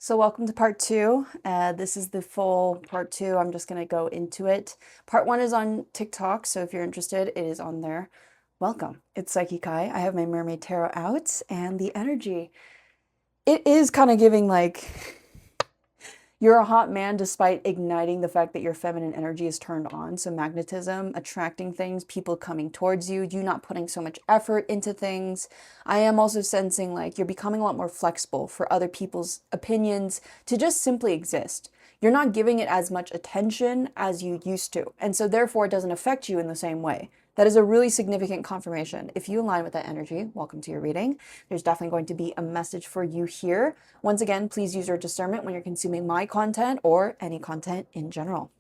So welcome to part two. This is the full part two. I'm just going to go into it. Part one is on TikTok, so if you're interested, it is on there. Welcome. It's PsychiKy. I have my Mermaid Tarot out, and the energy, it is kind of giving like you're a hot man despite igniting the fact that your feminine energy is turned on. So magnetism, attracting things, people coming towards you, you not putting so much effort into things. I am also sensing like you're becoming a lot more flexible for other people's opinions to just simply exist. You're not giving it as much attention as you used to. And so therefore it doesn't affect you in the same way. That is a really significant confirmation. If you align with that energy, welcome to your reading. There's definitely going to be a message for you here. Once again, please use your discernment when you're consuming my content or any content in general.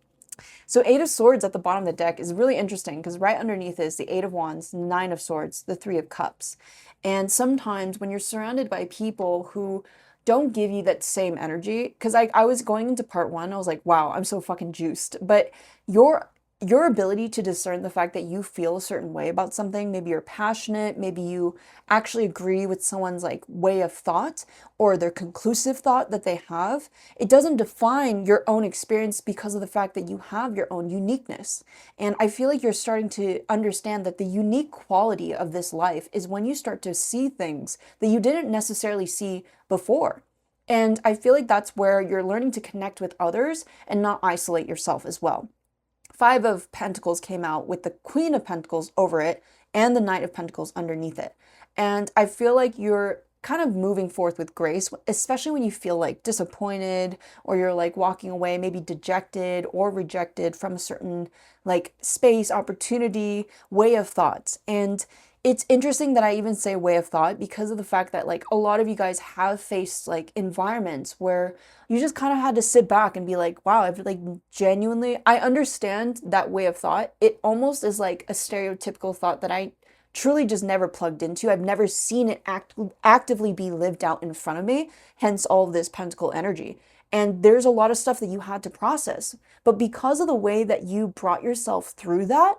So Eight of Swords at the bottom of the deck is really interesting because right underneath is the Eight of Wands, Nine of Swords, the Three of Cups. And sometimes when you're surrounded by people who don't give you that same energy, because I was going into part one, I was like, wow, I'm so fucking juiced. But your ability to discern the fact that you feel a certain way about something, maybe you're passionate, maybe you actually agree with someone's like way of thought or their conclusive thought that they have, it doesn't define your own experience because of the fact that you have your own uniqueness. And I feel like you're starting to understand that the unique quality of this life is when you start to see things that you didn't necessarily see before. And I feel like that's where you're learning to connect with others and not isolate yourself as well. Five of Pentacles came out with the Queen of Pentacles over it and the Knight of Pentacles underneath it. And I feel like you're kind of moving forth with grace, especially when you feel like disappointed or you're like walking away, maybe dejected or rejected from a certain like space, opportunity, way of thoughts. And it's interesting that I even say way of thought because of the fact that like a lot of you guys have faced like environments where you just kind of had to sit back and be like, wow, I've like genuinely, I understand that way of thought. It almost is like a stereotypical thought that I truly just never plugged into. I've never seen it actively be lived out in front of me, hence all of this pentacle energy. And there's a lot of stuff that you had to process. But because of the way that you brought yourself through that,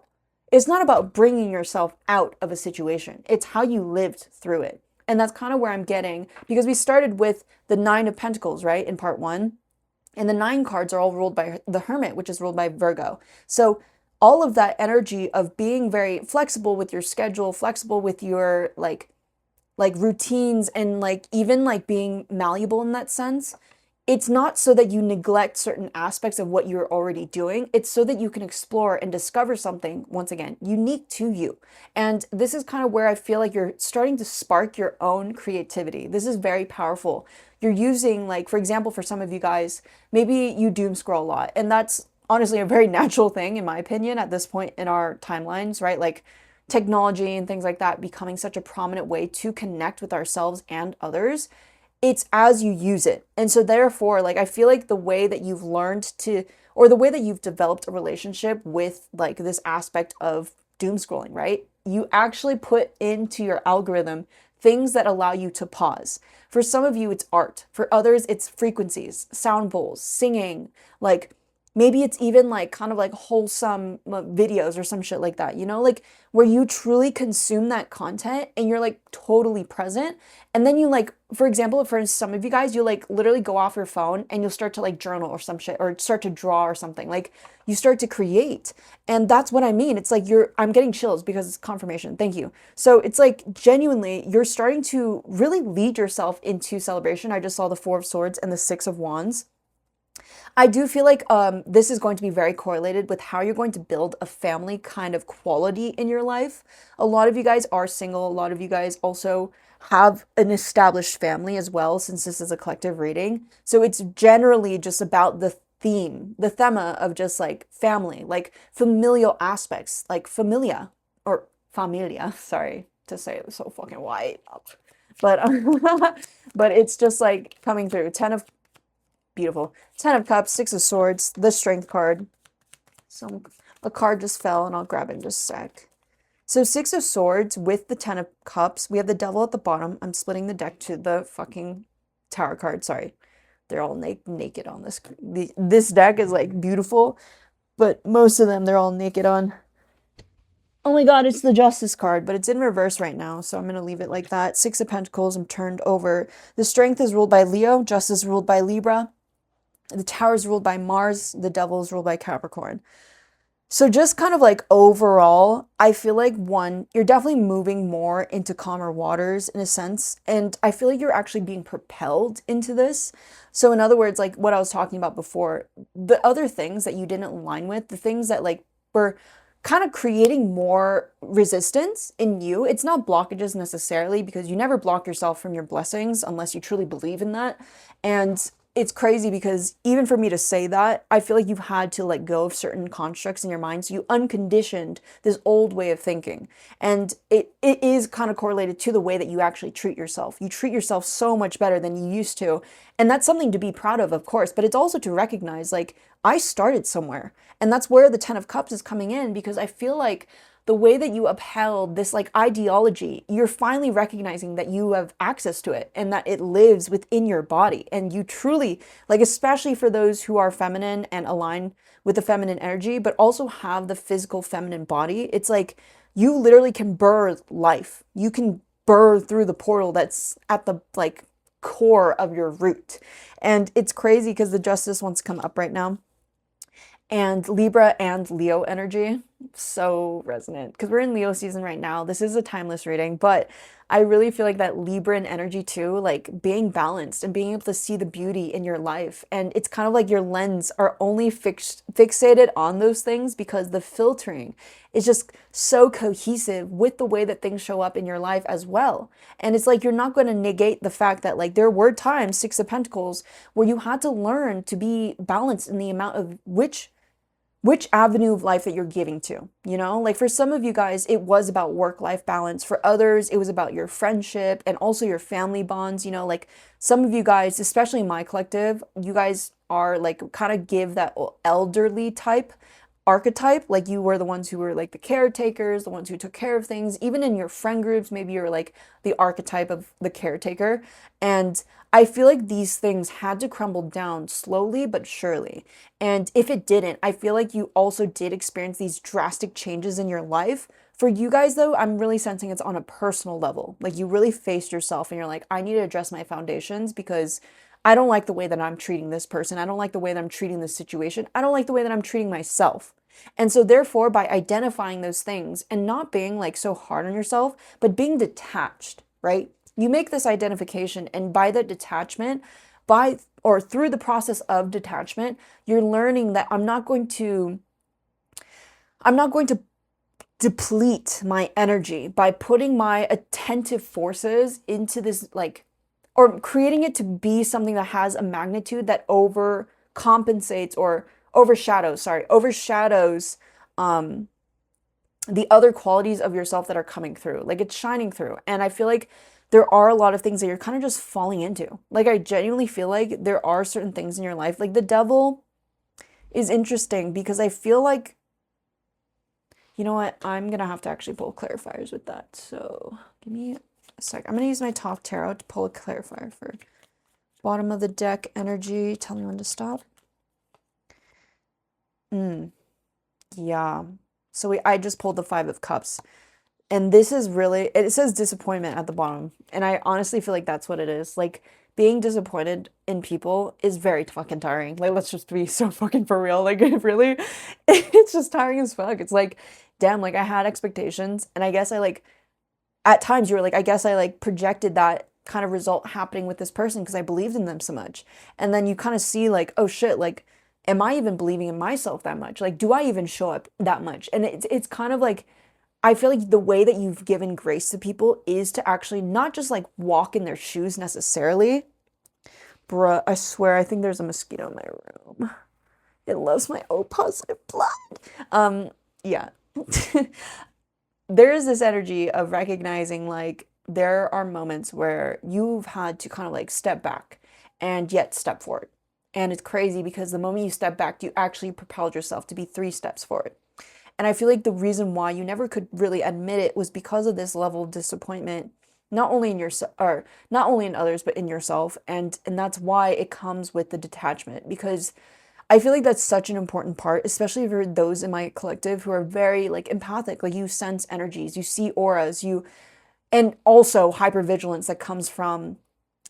it's not about bringing yourself out of a situation. It's how you lived through it. And that's kind of where I'm getting, because we started with the Nine of Pentacles, right, in part one. And the 9 cards are all ruled by the Hermit, which is ruled by Virgo. So all of that energy of being very flexible with your schedule, flexible with your like routines, and like even like being malleable in that sense, it's not so that you neglect certain aspects of what you're already doing. It's so that you can explore and discover something, once again, unique to you. And this is kind of where I feel like you're starting to spark your own creativity. This is very powerful. You're using, like, for example, for some of you guys, maybe you doom scroll a lot. And that's honestly a very natural thing, in my opinion, at this point in our timelines, right? Like, technology and things like that becoming such a prominent way to connect with ourselves and others. It's as you use it. And so therefore, like, I feel like the way that you've learned to, or the way that you've developed a relationship with like this aspect of doom scrolling, right? You actually put into your algorithm things that allow you to pause. For some of you, it's art. For others, it's frequencies, sound bowls, singing, like maybe it's even like kind of like wholesome videos or some shit like that, you know, like where you truly consume that content and you're like totally present. And then you like, for example, for some of you guys, you like literally go off your phone and you'll start to like journal or some shit, or start to draw or something. Like you start to create. And that's what I mean. It's like I'm getting chills because it's confirmation. Thank you. So it's like genuinely, you're starting to really lead yourself into celebration. I just saw the Four of Swords and the Six of Wands. I do feel like this is going to be very correlated with how you're going to build a family kind of quality in your life. A lot of you guys are single. A lot of you guys also have an established family as well, since this is a collective reading. So it's generally just about the theme, the thema of just like family, like familial aspects, like familia, sorry to say it so fucking white. But but it's just like coming through. Beautiful. 10 of Cups, 6 of Swords, the Strength card. So a card just fell and I'll grab it in just a sec. So 6 of Swords with the 10 of Cups. We have the Devil at the bottom. I'm splitting the deck to the fucking Tower card. Sorry. They're all naked on this. This deck is like beautiful, but most of them they're all naked on. Oh my God, it's the Justice card, but it's in reverse right now, so I'm going to leave it like that. Six of Pentacles, I'm turned over. The Strength is ruled by Leo, Justice is ruled by Libra, the Tower is ruled by Mars, the Devil is ruled by Capricorn. So just kind of like overall, I feel like one, you're definitely moving more into calmer waters in a sense. And I feel like you're actually being propelled into this. So in other words, like what I was talking about before, the other things that you didn't align with, the things that like were kind of creating more resistance in you. It's not blockages necessarily because you never block yourself from your blessings unless you truly believe in that. And it's crazy because even for me to say that, I feel like you've had to let go of certain constructs in your mind. So you unconditioned this old way of thinking. And it is kind of correlated to the way that you actually treat yourself. You treat yourself so much better than you used to. And that's something to be proud of course, but it's also to recognize like I started somewhere. And that's where the 10 of Cups is coming in because I feel like the way that you upheld this like ideology, you're finally recognizing that you have access to it and that it lives within your body. And you truly, like, especially for those who are feminine and align with the feminine energy, but also have the physical feminine body, it's like you literally can birth life. You can birth through the portal that's at the like core of your root. And it's crazy because the Justice wants to come up right now and Libra and Leo energy. So resonant because we're in Leo season right now. This is a timeless reading, but I really feel like that Libran energy too, like being balanced and being able to see the beauty in your life. And it's kind of like your lens are only fixated on those things because the filtering is just so cohesive with the way that things show up in your life as well. And it's like you're not going to negate the fact that like there were times, Six of Pentacles, where you had to learn to be balanced in the amount of which avenue of life that you're giving to, you know? Like for some of you guys, it was about work-life balance. For others, it was about your friendship and also your family bonds, you know? Like some of you guys, especially my collective, you guys are like kind of give that elderly type archetype. Like you were the ones who were like the caretakers, the ones who took care of things. Even in your friend groups, maybe you're like the archetype of the caretaker. And I feel like these things had to crumble down slowly but surely. And if it didn't, I feel like you also did experience these drastic changes in your life. For you guys, though, I'm really sensing it's on a personal level. Like you really faced yourself and you're like, I need to address my foundations because I don't like the way that I'm treating this person. I don't like the way that I'm treating this situation. I don't like the way that I'm treating myself. And so therefore, by identifying those things and not being like so hard on yourself, but being detached, right? You make this identification, and by that detachment, by or through the process of detachment, you're learning that I'm not going to deplete my energy by putting my attentive forces into this like or creating it to be something that has a magnitude that overcompensates or overshadows the other qualities of yourself that are coming through. Like it's shining through. And I feel like there are a lot of things that you're kind of just falling into. Like I genuinely feel like there are certain things in your life. Like the Devil is interesting because I feel like, you know what? I'm going to have to actually pull clarifiers with that. So give me a sec. I'm going to use my top tarot to pull a clarifier for bottom of the deck energy. Tell me when to stop. Yeah. So I just pulled the Five of Cups. And this is really, it says disappointment at the bottom. And I honestly feel like that's what it is. Like being disappointed in people is very fucking tiring. Like let's just be so fucking for real. Like it really, it's just tiring as fuck. It's like, damn, like I had expectations and I guess I like, at times you were like, I guess I like projected that kind of result happening with this person because I believed in them so much. And then you kind of see like, oh shit, like, am I even believing in myself that much? Like, do I even show up that much? And it's kind of like, I feel like the way that you've given grace to people is to actually not just like walk in their shoes necessarily. Bruh, I swear, I think there's a mosquito in my room. It loves my O positive blood. Yeah. There is this energy of recognizing like there are moments where you've had to kind of like step back and yet step forward. And it's crazy because the moment you step back, you actually propelled yourself to be 3 steps forward. And I feel like the reason why you never could really admit it was because of this level of disappointment, not only in yourself or not only in others, but in yourself. And that's why it comes with the detachment because I feel like that's such an important part, especially for those in my collective who are very like empathic. Like you sense energies, you see auras, and also hypervigilance that comes from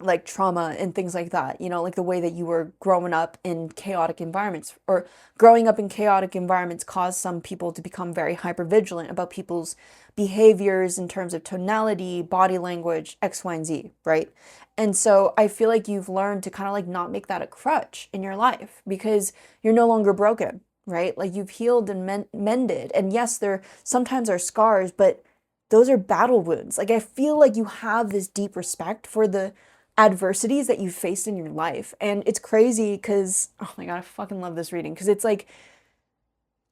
like trauma and things like that, like the way that you were growing up in chaotic environments, or growing up in chaotic environments caused some people to become very hypervigilant about people's behaviors in terms of tonality, body language, X, Y, and Z, right? And so I feel like you've learned to kind of like not make that a crutch in your life because you're no longer broken, right? Like you've healed and mended. And yes, there sometimes are scars, but those are battle wounds. Like I feel like you have this deep respect for the adversities that you faced in your life. And it's crazy because, oh my God, I fucking love this reading because it's like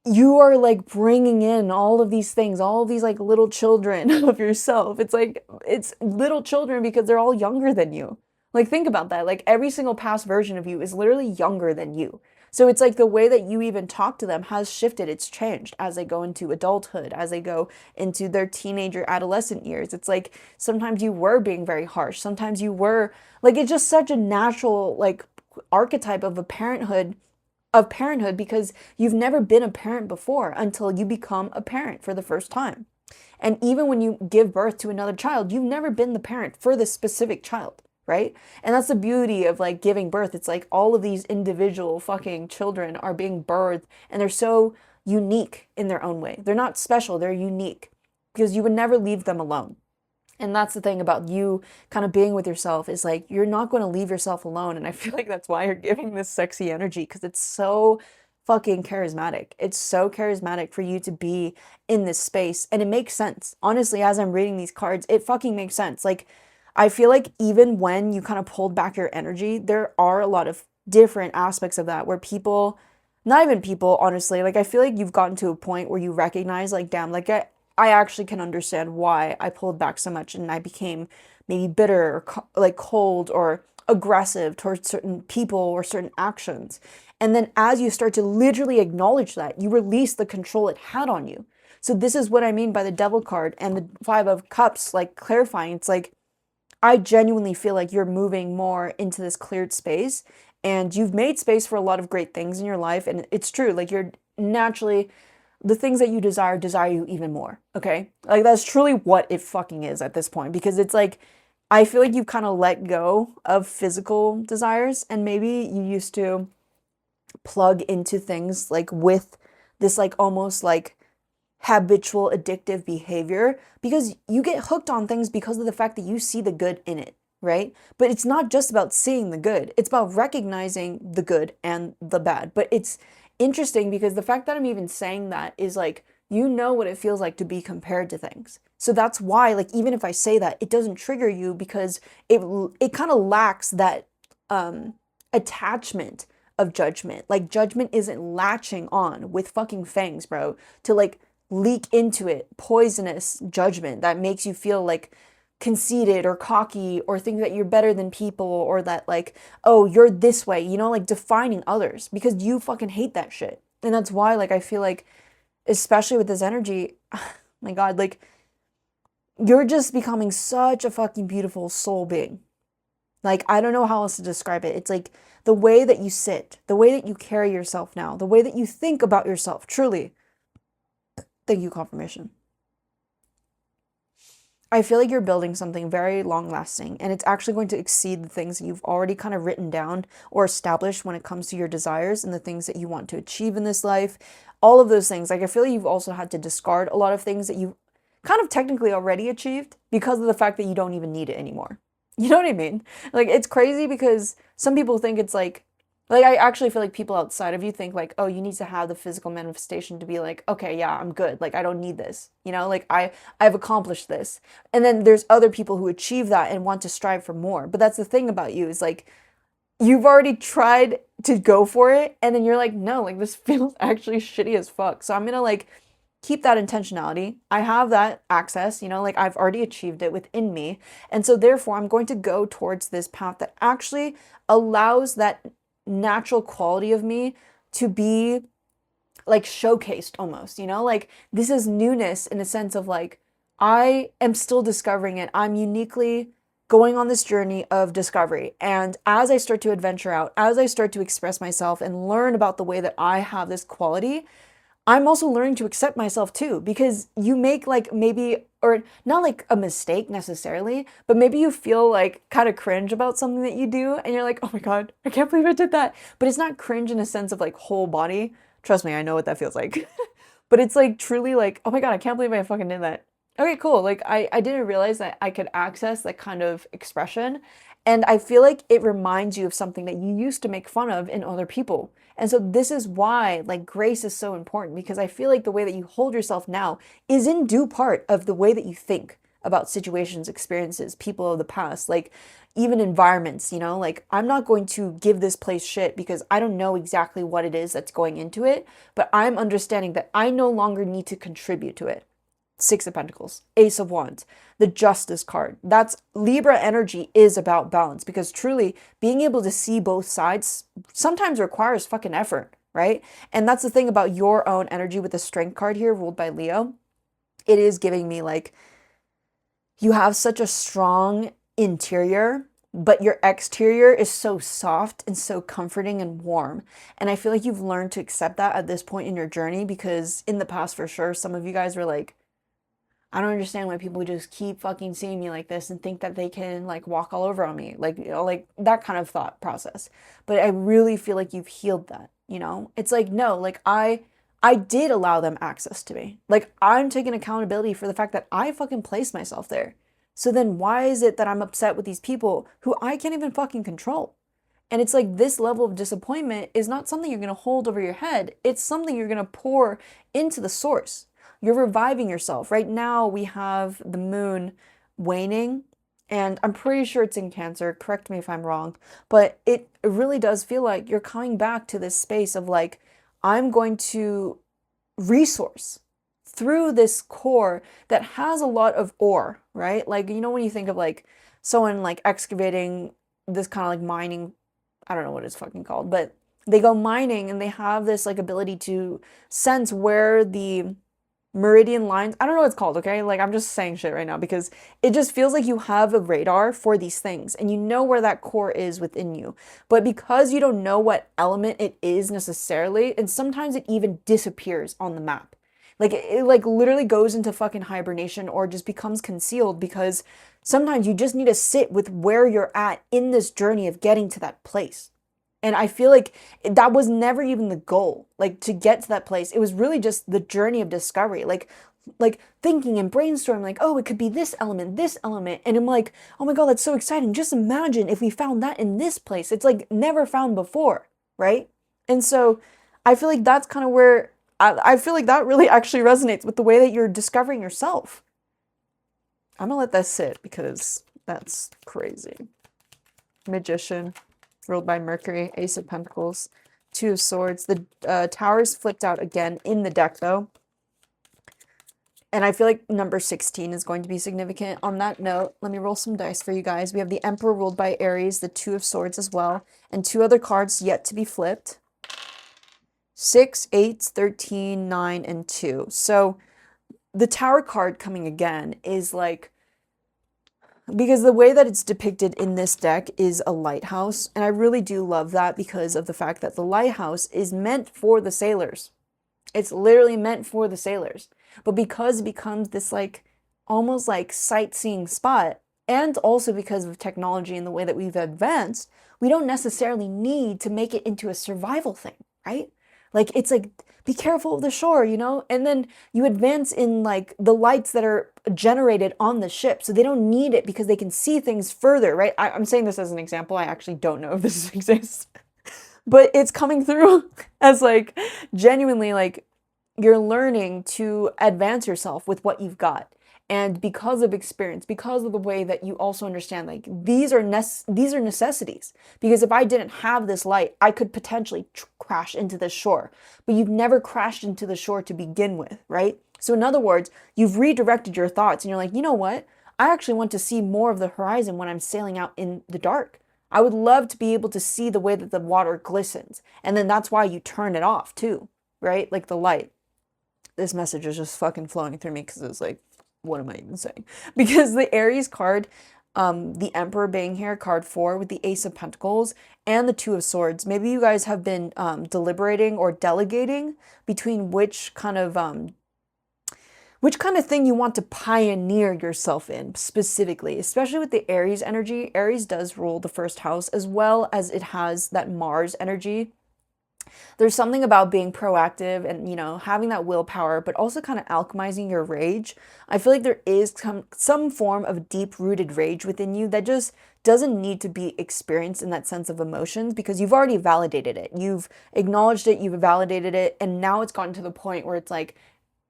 you are like bringing in all of these things, all of these like little children of yourself. It's like it's little children because they're all younger than you. Like think about that. Like every single past version of you is literally younger than you. So it's like the way that you even talk to them has shifted. It's changed as they go into adulthood, as they go into their teenager, adolescent years. It's like sometimes you were being very harsh. Sometimes you were like, it's just such a natural like archetype of parenthood because you've never been a parent before until you become a parent for the first time. And even when you give birth to another child, you've never been the parent for this specific child, right? And that's the beauty of like giving birth. It's like all of these individual fucking children are being birthed and they're so unique in their own way. They're not special, they're unique because you would never leave them alone. And that's the thing about you kind of being with yourself is like you're not going to leave yourself alone. And I feel like that's why you're giving this sexy energy because it's so fucking charismatic. It's so charismatic for you to be in this space. And it makes sense. Honestly, as I'm reading these cards, it fucking makes sense. Like, I feel like even when you kind of pulled back your energy, there are a lot of different aspects of that where people, not even people, honestly, like I feel like you've gotten to a point where you recognize, like, damn, like I actually can understand why I pulled back so much and I became maybe bitter or like cold or aggressive towards certain people or certain actions. And then as you start to literally acknowledge that, you release the control it had on you. So this is what I mean by the Devil card and the Five of Cups, like clarifying. It's like, I genuinely feel like you're moving more into this cleared space and you've made space for a lot of great things in your life. And it's true, like you're naturally, the things that you desire you even more. Okay. Like that's truly what it fucking is at this point because it's like, I feel like you've kind of let go of physical desires and maybe you used to plug into things like with this like almost like habitual addictive behavior because you get hooked on things because of the fact that you see the good in it, right? But it's not just about seeing the good. It's about recognizing the good and the bad. But it's interesting because the fact that I'm even saying that is like, you know what it feels like to be compared to things. So that's why, like, even if I say that, it doesn't trigger you because it kind of lacks that attachment of judgment. Like, judgment isn't latching on with fucking fangs, bro, to like leak into it poisonous judgment that makes you feel like conceited or cocky or think that you're better than people or that like, oh, you're this way, like defining others because you fucking hate that shit. And that's why like I feel like especially with this energy, my God, like you're just becoming such a fucking beautiful soul being. Like, I don't know how else to describe it. It's like the way that you sit, the way that you carry yourself now, the way that you think about yourself, truly. Thank you, confirmation. I feel like you're building something very long lasting and it's actually going to exceed the things that you've already kind of written down or established when it comes to your desires and the things that you want to achieve in this life. All of those things. Like, I feel like you've also had to discard a lot of things that you kind of technically already achieved because of the fact that you don't even need it anymore. You know what I mean? Like, it's crazy because some people think it's like I actually feel like people outside of you think like, oh, you need to have the physical manifestation to be like, okay, yeah, I'm good. Like, I don't need this. Like I've accomplished this. And then there's other people who achieve that and want to strive for more. But that's the thing about you is like, you've already tried to go for it. And then you're like, no, like this feels actually shitty as fuck. So I'm going to like keep that intentionality. I have that access, like I've already achieved it within me. And so therefore I'm going to go towards this path that actually allows that natural quality of me to be like showcased almost, like this is newness in a sense of like I am still discovering it. I'm uniquely going on this journey of discovery. And as I start to adventure out, as I start to express myself and learn about the way that I have this quality, I'm also learning to accept myself too, because you make like maybe, or not like a mistake necessarily, but maybe you feel like kind of cringe about something that you do and you're like, oh my God, I can't believe I did that. But it's not cringe in a sense of like whole body. Trust me, I know what that feels like. But it's like truly like, oh my God, I can't believe I fucking did that. Okay, cool. Like I didn't realize that I could access that kind of expression. And I feel like it reminds you of something that you used to make fun of in other people. And so this is why like grace is so important, because I feel like the way that you hold yourself now is in due part of the way that you think about situations, experiences, people of the past, like even environments, you know, like I'm not going to give this place shit because I don't know exactly what it is that's going into it, but I'm understanding that I no longer need to contribute to it. Six of Pentacles, Ace of Wands, the Justice card. That's Libra energy is about balance, because truly being able to see both sides sometimes requires fucking effort, right? And that's the thing about your own energy with the Strength card here, ruled by Leo. It is giving me like you have such a strong interior, but your exterior is so soft and so comforting and warm. And I feel like you've learned to accept that at this point in your journey, because in the past, for sure, some of you guys were like, I don't understand why people just keep fucking seeing me like this and think that they can like walk all over on me. Like, you know, like that kind of thought process. But I really feel like you've healed that, you know? It's like, no, like I did allow them access to me. Like I'm taking accountability for the fact that I fucking placed myself there. So then why is it that I'm upset with these people who I can't even fucking control? And it's like this level of disappointment is not something you're going to hold over your head. It's something you're going to pour into the source. You're reviving yourself. Right now, we have the moon waning, and I'm pretty sure it's in Cancer. Correct me if I'm wrong. But it really does feel like you're coming back to this space of like, I'm going to resource through this core that has a lot of ore, right? Like, you know, when you think of like someone like excavating this kind of like mining, I don't know what it's fucking called, but they go mining and they have this like ability to sense where the meridian lines, I don't know what it's called, okay? Like I'm just saying shit right now because it just feels like you have a radar for these things and you know where that core is within you. But because you don't know what element it is necessarily, and sometimes it even disappears on the map. Like it like literally goes into fucking hibernation or just becomes concealed, because sometimes you just need to sit with where you're at in this journey of getting to that place. And I feel like that was never even the goal, like to get to that place. It was really just the journey of discovery, like thinking and brainstorming, like, oh, it could be this element, this element. And I'm like, oh my God, that's so exciting. Just imagine if we found that in this place. It's like never found before, right? And so I feel like that's kind of where I feel like that really actually resonates with the way that you're discovering yourself. I'm gonna let that sit because that's crazy. Magician, ruled by Mercury, Ace of Pentacles, Two of Swords. The Tower's flipped out again in the deck, though. And I feel like number 16 is going to be significant. On that note, let me roll some dice for you guys. We have the Emperor, ruled by Aries, the Two of Swords as well, and two other cards yet to be flipped. 6, 8, 13, 9, and 2. So the Tower card coming again is like, because the way that it's depicted in this deck is a lighthouse, and I really do love that because of the fact that the lighthouse is meant for the sailors. It's literally meant for the sailors. But because it becomes this like almost like sightseeing spot, and also because of technology and the way that we've advanced, we don't necessarily need to make it into a survival thing, right? Like it's like, be careful of the shore, you know? And then you advance in like the lights that are generated on the ship, so they don't need it because they can see things further, right? I'm saying this as an example. I actually don't know if this exists, but it's coming through as like genuinely like you're learning to advance yourself with what you've got. And because of experience, because of the way that you also understand, like these are necessities. Because if I didn't have this light, I could potentially crash into the shore. But you've never crashed into the shore to begin with, right? So in other words, you've redirected your thoughts and you're like, you know what? I actually want to see more of the horizon when I'm sailing out in the dark. I would love to be able to see the way that the water glistens. And then that's why you turn it off too, right? Like the light. This message is just fucking flowing through me because it's like, what am I even saying? Because the Aries card, the Emperor being here, card 4, with the Ace of Pentacles and the Two of Swords. Maybe you guys have been deliberating or delegating between which kind of thing you want to pioneer yourself in specifically, especially with the Aries energy. Aries does rule the first house, as well as it has that Mars energy. There's something about being proactive and, having that willpower, but also kind of alchemizing your rage. I feel like there is some form of deep-rooted rage within you that just doesn't need to be experienced in that sense of emotions, because you've already validated it. You've acknowledged it, you've validated it, and now it's gotten to the point where it's like,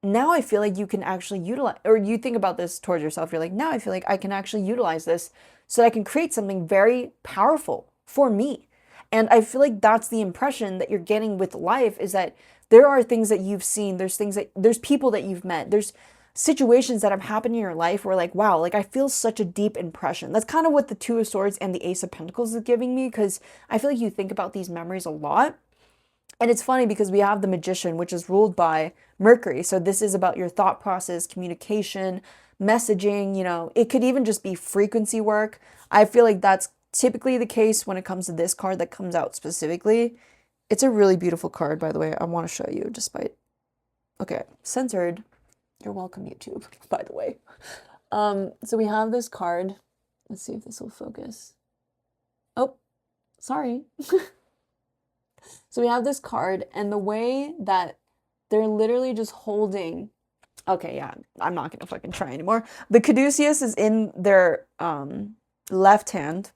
now I feel like you can actually utilize, or you think about this towards yourself, you're like, now I feel like I can actually utilize this so that I can create something very powerful for me. And I feel like that's the impression that you're getting with life, is that there are things that you've seen, there's people that you've met, there's situations that have happened in your life where like, wow, like I feel such a deep impression. That's kind of what the Two of Swords and the Ace of Pentacles is giving me, because I feel like you think about these memories a lot. And it's funny because we have the Magician, which is ruled by Mercury. So this is about your thought process, communication, messaging, it could even just be frequency work. I feel like that's typically the case when it comes to this card that comes out specifically. It's a really beautiful card, by the way. I want to show you despite... Okay, censored. You're welcome, YouTube, by the way. So we have this card. Let's see if this will focus. Oh, sorry. So we have this card, and the way that they're literally just holding... Okay, yeah, I'm not gonna fucking try anymore. The caduceus is in their left hand.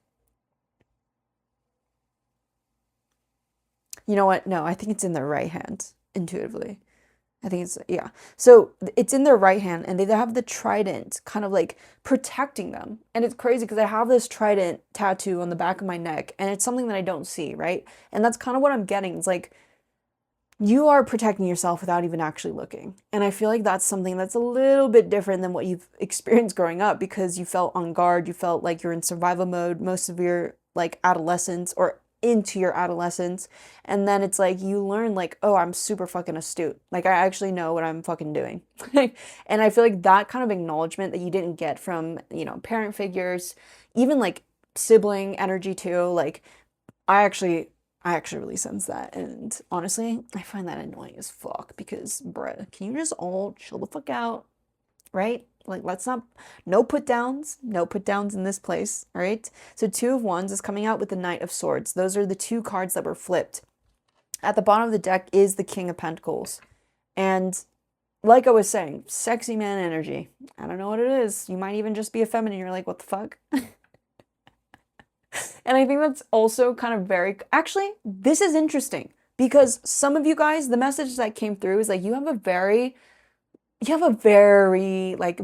You know what? No, I think it's in their right hand, intuitively. I think it's, yeah. So it's in their right hand, and they have the trident kind of like protecting them. And it's crazy because I have this trident tattoo on the back of my neck, and it's something that I don't see, right? And that's kind of what I'm getting. It's like, you are protecting yourself without even actually looking. And I feel like that's something that's a little bit different than what you've experienced growing up, because you felt on guard, you felt like you're in survival mode most of your like adolescence or into your adolescence. And then it's like you learn like, oh, I'm super fucking astute. Like I actually know what I'm fucking doing. And I feel like that kind of acknowledgement that you didn't get from, parent figures, even like sibling energy too. Like I actually really sense that. And honestly, I find that annoying as fuck, because bruh, can you just all chill the fuck out? Right? Like, let's not, no put downs in this place, all right? So Two of Wands is coming out with the Knight of Swords. Those are the two cards that were flipped. At the bottom of the deck is the King of Pentacles. And like I was saying, sexy man energy. I don't know what it is. You might even just be a feminine. You're like, what the fuck? And I think that's also kind of actually, this is interesting, because some of you guys, the message that came through is like, you have a very like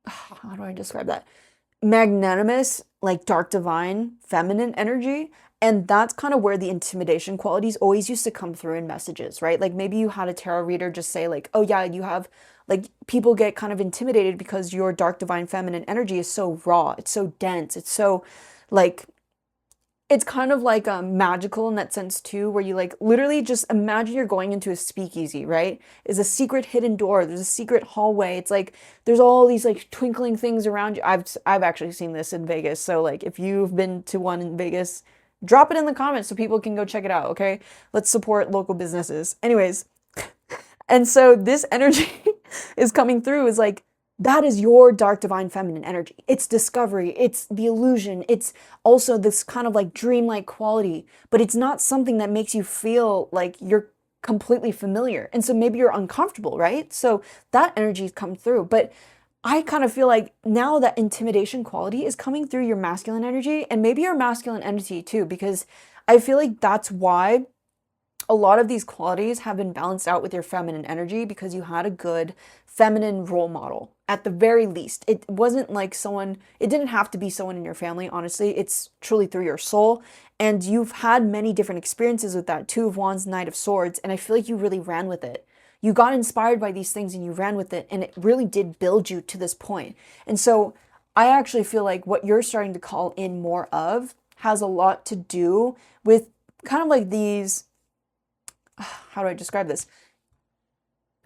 how do I describe that? Magnanimous, like dark divine, feminine energy. And that's kind of where the intimidation qualities always used to come through in messages, right? Like maybe you had a tarot reader just say like, oh yeah, you have, like, people get kind of intimidated because your dark divine feminine energy is so raw, it's so dense, it's so like, it's kind of like magical in that sense too, where you like literally just imagine you're going into a speakeasy, right? Is a secret hidden door, there's a secret hallway. It's like there's all these like twinkling things around you. I've actually seen this in Vegas. So like if you've been to one in Vegas, drop it in the comments so people can go check it out, okay? Let's support local businesses. Anyways, and so this energy is coming through, is like, that is your dark divine feminine energy. It's discovery, it's the illusion, it's also this kind of like dreamlike quality, but it's not something that makes you feel like you're completely familiar. And so maybe you're uncomfortable, right? So that energy's come through. But I kind of feel like now that intimidation quality is coming through your masculine energy, and maybe your masculine entity too, because I feel like that's why a lot of these qualities have been balanced out with your feminine energy, because you had a good feminine role model at the very least. It wasn't like someone, it didn't have to be someone in your family, honestly. It's truly through your soul. And you've had many different experiences with that Two of Wands, Knight of Swords, and I feel like you really ran with it. You got inspired by these things and you ran with it, and it really did build you to this point. And so I actually feel like what you're starting to call in more of has a lot to do with kind of like these, how do I describe this?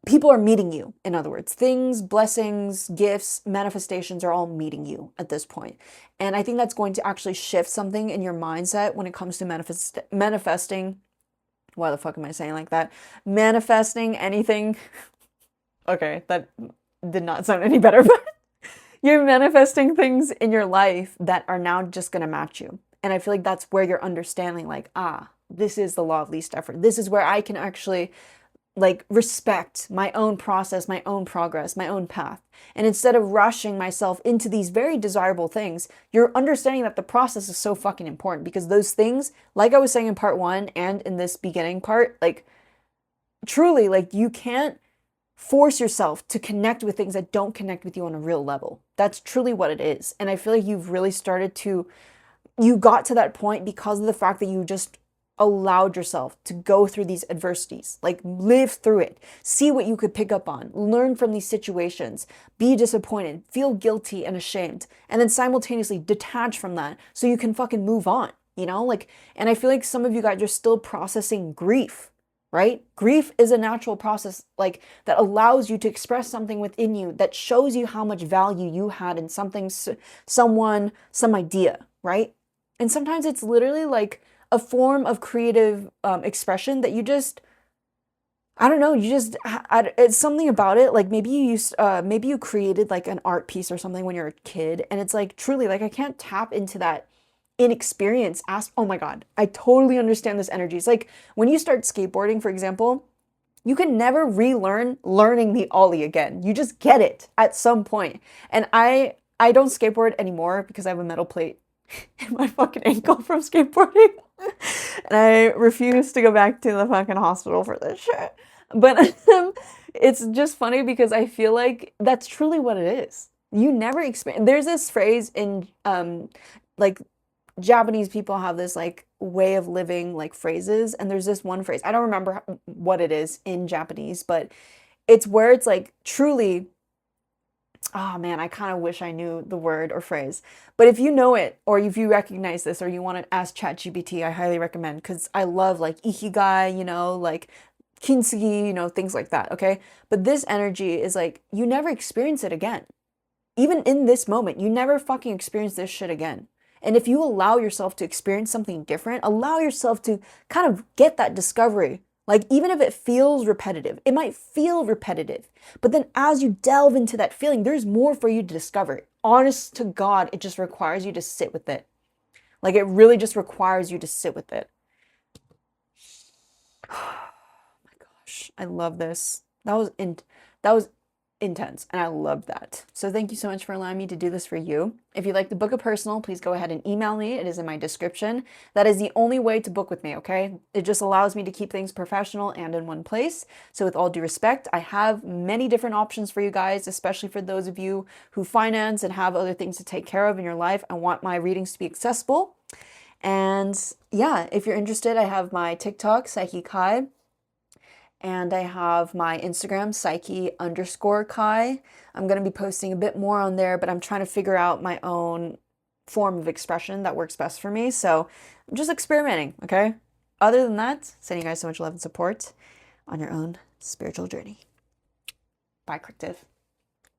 people are meeting you, in other words. Things, blessings, gifts, manifestations are all meeting you at this point. And I think that's going to actually shift something in your mindset when it comes to manifesting. Why the fuck am I saying like that? Manifesting anything. Okay, that did not sound any better, but you're manifesting things in your life that are now just going to match you. And I feel like that's where you're understanding, like, this is the law of least effort. This is where I can actually like respect my own process, my own progress, my own path. And instead of rushing myself into these very desirable things, you're understanding that the process is so fucking important, because those things, like I was saying in part 1 and in this beginning part, like truly, like you can't force yourself to connect with things that don't connect with you on a real level. That's truly what it is. And I feel like you've really started to, you got to that point because of the fact that you just allowed yourself to go through these adversities, like live through it, see what you could pick up on, learn from these situations, be disappointed, feel guilty and ashamed, and then simultaneously detach from that so you can fucking move on, you know? Like, and I feel like some of you guys are still processing grief, right? Grief is a natural process, like that allows you to express something within you that shows you how much value you had in something, someone, some idea, right? And sometimes it's literally like a form of creative expression that you just, I don't know, you just, it's something about it. Like maybe maybe you created like an art piece or something when you're a kid, and it's like truly like I can't tap into that inexperience. Oh my God, I totally understand this energy. It's like when you start skateboarding, for example, you can never relearn learning the ollie again. You just get it at some point. And I don't skateboard anymore because I have a metal plate in my fucking ankle from skateboarding. And I refuse to go back to the fucking hospital for this shit. But it's just funny because I feel like that's truly what it is. You never experience. There's this phrase in like Japanese people have this like way of living, like phrases, and there's this one phrase. I don't remember what it is in Japanese, but it's where it's like truly, oh man, I kind of wish I knew the word or phrase. But if you know it, or if you recognize this, or you want to ask ChatGPT, I highly recommend, because I love like ikigai, you know, like kintsugi, you know, things like that, okay? But this energy is like, you never experience it again. Even in this moment, you never fucking experience this shit again. And if you allow yourself to experience something different, allow yourself to kind of get that discovery. Like, even if it feels repetitive, it might feel repetitive. But then as you delve into that feeling, there's more for you to discover. Honest to God, it just requires you to sit with it. Like, it really just requires you to sit with it. Oh my gosh, I love this. That was intense, and I loved that. So thank you so much for allowing me to do this for you. If you'd like to book a personal, please go ahead and email me. It is in my description. That is the only way to book with me, okay? It just allows me to keep things professional and in one place. So with all due respect, I have many different options for you guys, especially for those of you who finance and have other things to take care of in your life and want my readings to be accessible. And yeah, if you're interested, I have my TikTok, PsychiKy. And I have my Instagram, Psyche_Kai. I'm going to be posting a bit more on there, but I'm trying to figure out my own form of expression that works best for me. So I'm just experimenting, okay? Other than that, sending you guys so much love and support on your own spiritual journey. Bye, Collective.